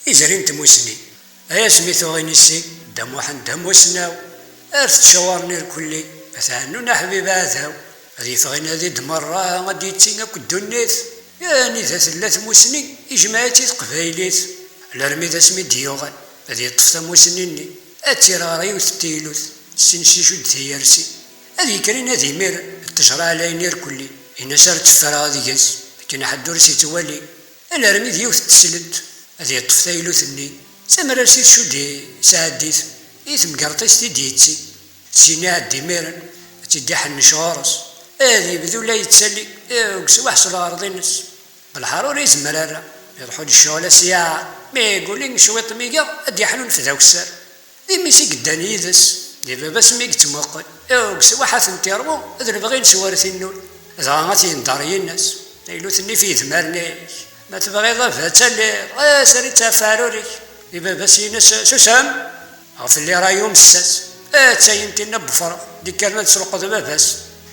إزرين تموسني أيا سميتو غينيسي دموحن دموسناو أرث تشاورني الكلي أثانونا حبيب هذاو هذي فغينا ذي دمرة غادي تينا كدونيت يعني ذا ثلاث موسني إجماعتي قبايليت على رمي ذا سمي ديوغان هذي طفتا موسنيني أتيراري وثتيلوث سنشي شد ثيارسي هذي كرين هذي مير التجرى على ينير كلي إنا سار تفرا غادي جاز كنا حد دورسي توالي على رمي ديوث تسلد هذي طفتا يلوثني سمرا سيد شو دي سعديت إيثم قرطيس ديتي سيني عدي ميرن تدي حن شغارس هذي بدو لا يتسلي وكسوا حصل أرضينس بالحروري يزمرارا يروحوا للشغل سياعة ما يقولين شويط ميقا أدي حنون في ذاك السر ذي ميسي قداني يدس ذي باباس ميق تموقل وكسوا حاثن تيرمو ذي بغين سوارث النول ذا غاتي نداري الناس يلوثني في ثمارنيش ما تبغي ضفها تالي ساري تفاروريك ذي باباس ينس سوسام أو في اللي رايوم الساس تاينتينا بفرغ ديكرنا تسرق باباس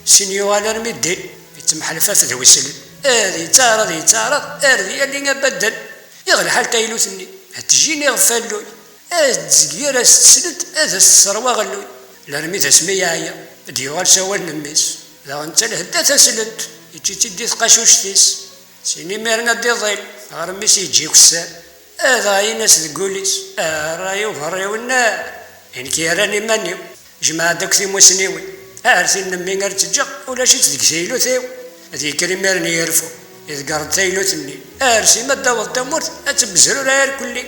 سينيو على المدين يتمحلفا في ذوي السلم هذي تعرض هذي اللي نبدل يغلى حال تايلوثني هتجيني غفالوي تزكير استسلد هذا السروى غلوي لرمي تسمية عيا ديوال سوال نميس لا انت الهدا تسلد يجي تدي ثقاشوشتيس سيني ميرنا دي ظيل غرميس يجي كسان هذا اي ناس تقوليس رايو فريو النار إنكي راني مانيو جماعة داك ثي موسنيوي عارفين نمي غير تجا ولا شي تديك سايلو ثيو هذيك كلمة راني يعرفو إذا قرد ثايلو ثني عارفين ما داوض تموت أتبزرو راير كلي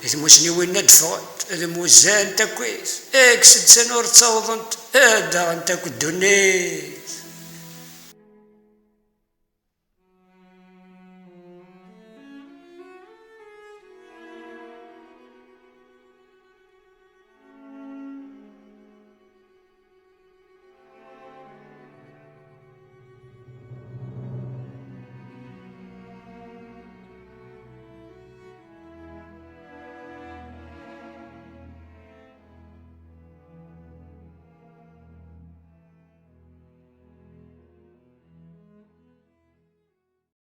إذا موسنيوي ندفعت هذا موزان تا كويس كسد سنور تصوضنت هذا انت كدوني